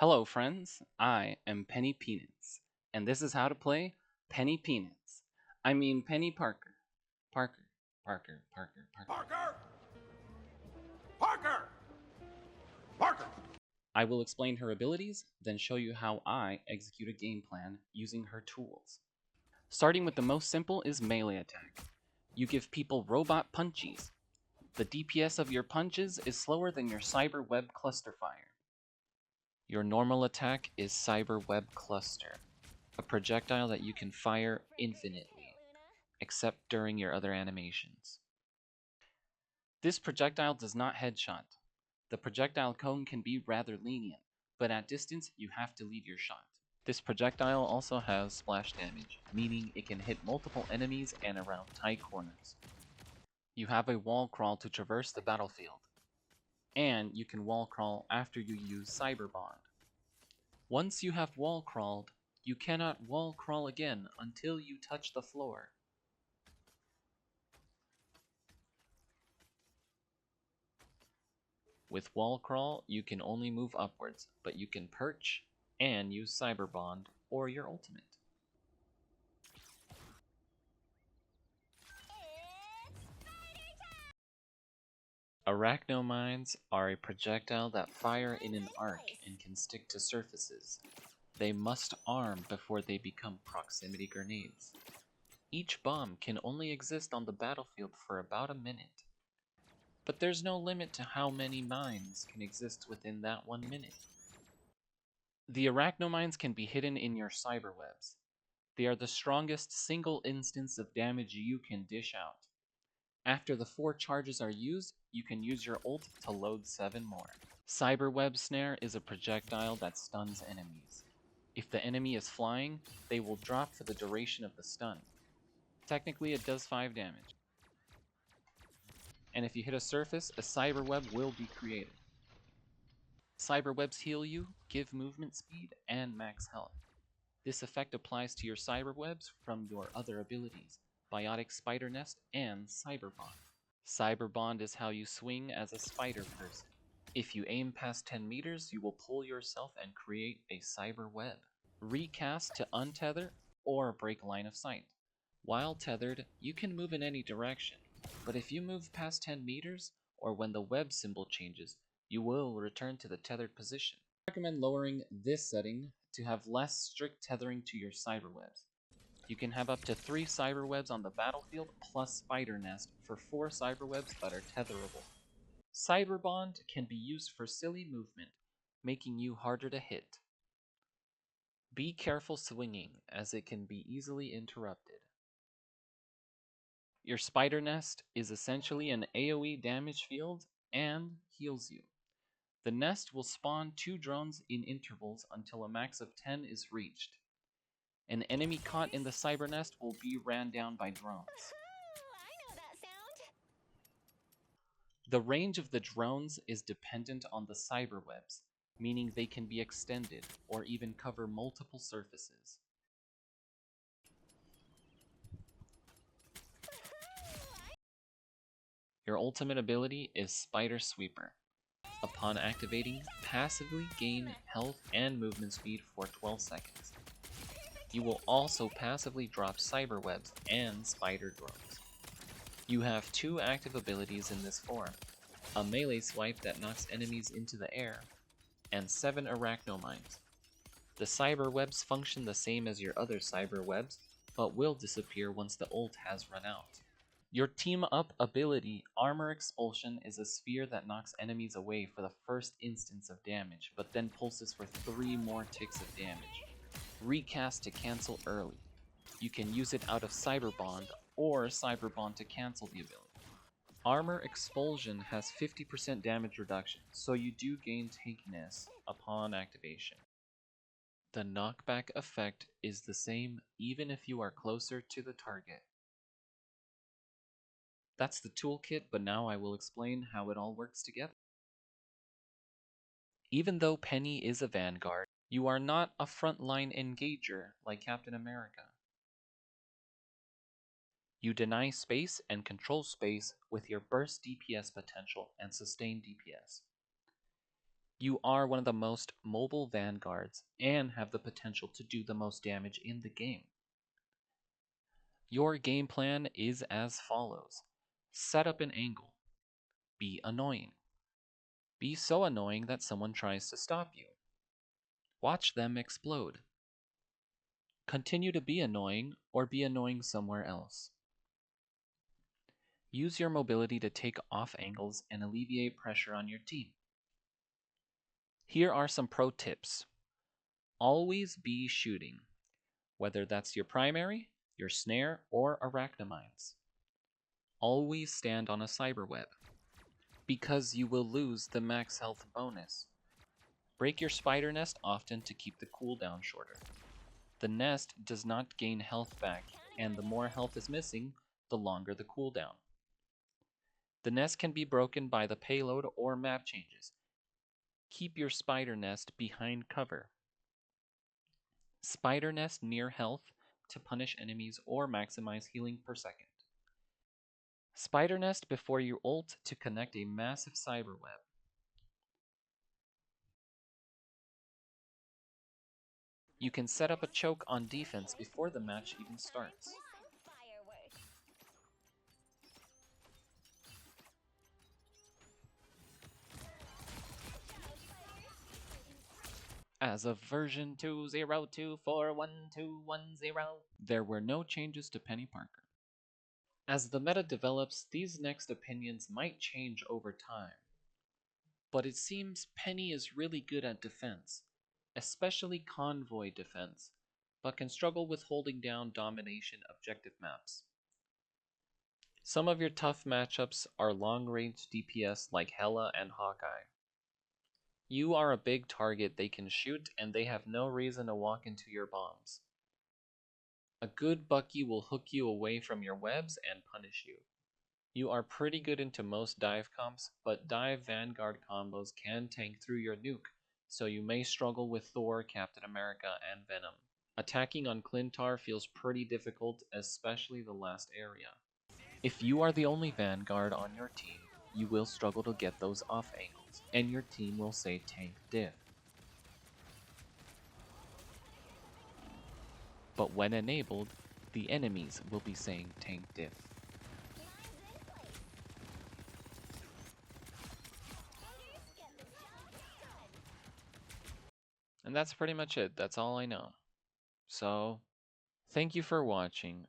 Hello, friends. I am Penny Peanuts, and this is how to play Penny Peanuts. I mean Penny Parker. Parker, Parker, Parker, Parker. Parker! Parker! Parker! I will explain her abilities, then show you how I execute a game plan using her tools. Starting with the most simple is melee attack. You give people robot punchies. The DPS of your punches is slower than your cyber web cluster fire. Your normal attack is Cyber Web Cluster, a projectile that you can fire infinitely, except during your other animations. This projectile does not headshot. The projectile cone can be rather lenient, but at distance you have to leave your shot. This projectile also has splash damage, meaning it can hit multiple enemies and around tight corners. You have a wall crawl to traverse the battlefield, and you can wall crawl after you use Cyber Bond. Once you have wall crawled, you cannot wall crawl again until you touch the floor. With wall crawl, you can only move upwards, but you can perch and use Cyber Bond or your ultimate. Arachnomines are a projectile that fire in an arc and can stick to surfaces. They must arm before they become proximity grenades. Each bomb can only exist on the battlefield for about a minute. But there's no limit to how many mines can exist within that 1 minute. The arachnomines can be hidden in your cyberwebs. They are the strongest single instance of damage you can dish out. After the 4 charges are used, you can use your ult to load 7 more. Cyberweb Snare is a projectile that stuns enemies. If the enemy is flying, they will drop for the duration of the stun. Technically it does 5 damage. And if you hit a surface, a cyberweb will be created. Cyberwebs heal you, give movement speed, and max health. This effect applies to your cyberwebs from your other abilities, Biotic Spider Nest and Cyber Bond. Cyber Bond is how you swing as a spider person. If you aim past 10 meters, you will pull yourself and create a cyber web. Recast to untether or break line of sight. While tethered, you can move in any direction, but if you move past 10 meters, or when the web symbol changes, you will return to the tethered position. I recommend lowering this setting to have less strict tethering to your cyberwebs. You can have up to 3 cyberwebs on the battlefield plus Spider Nest for 4 cyberwebs that are tetherable. Cyber Bond can be used for silly movement, making you harder to hit. Be careful swinging, as it can be easily interrupted. Your Spider Nest is essentially an AoE damage field and heals you. The nest will spawn 2 drones in intervals until a max of 10 is reached. An enemy caught in the cyber nest will be ran down by drones. I know that sound. The range of the drones is dependent on the cyberwebs, meaning they can be extended or even cover multiple surfaces. Your ultimate ability is Spider Sweeper. Upon activating, passively gain health and movement speed for 12 seconds. You will also passively drop cyberwebs and spider drones. You have 2 active abilities in this form, a melee swipe that knocks enemies into the air, and 7 arachnomines. The cyberwebs function the same as your other cyberwebs, but will disappear once the ult has run out. Your team up ability, Armor Expulsion, is a sphere that knocks enemies away for the first instance of damage, but then pulses for 3 more ticks of damage. Recast to cancel early. You can use it out of Cyber Bond or Cyber Bond to cancel the ability. Armor Expulsion has 50% damage reduction, so you do gain tankiness upon activation. The knockback effect is the same even if you are closer to the target. That's the toolkit, but now I will explain how it all works together. Even though Penny is a vanguard, you are not a frontline engager like Captain America. You deny space and control space with your burst DPS potential and sustain DPS. You are one of the most mobile vanguards and have the potential to do the most damage in the game. Your game plan is as follows. Set up an angle. Be annoying. Be so annoying that someone tries to stop you. Watch them explode. Continue to be annoying or be annoying somewhere else. Use your mobility to take off angles and alleviate pressure on your team. Here are some pro tips. Always be shooting, whether that's your primary, your snare, or arachnomines. Always stand on a cyberweb, because you will lose the max health bonus. Break your spider nest often to keep the cooldown shorter. The nest does not gain health back, and the more health is missing, the longer the cooldown. The nest can be broken by the payload or map changes. Keep your spider nest behind cover. Spider nest near health to punish enemies or maximize healing per second. Spider nest before you ult to connect a massive cyber web. You can set up a choke on defense before the match even starts. Fireworks. As of version 2.0.241.210, there were no changes to Penny Parker. As the meta develops, these next opinions might change over time. But it seems Penny is really good at defense, especially convoy defense, but can struggle with holding down domination objective maps. Some of your tough matchups are long-range DPS like Hela and Hawkeye. You are a big target they can shoot, and they have no reason to walk into your bombs. A good Bucky will hook you away from your webs and punish you. You are pretty good into most dive comps, but dive Vanguard combos can tank through your nuke, so you may struggle with Thor, Captain America, and Venom. Attacking on Clintar feels pretty difficult, especially the last area. If you are the only Vanguard on your team, you will struggle to get those off angles, and your team will say tank diff. But when enabled, the enemies will be saying tank diff. And that's pretty much it. That's all I know. So, thank you for watching.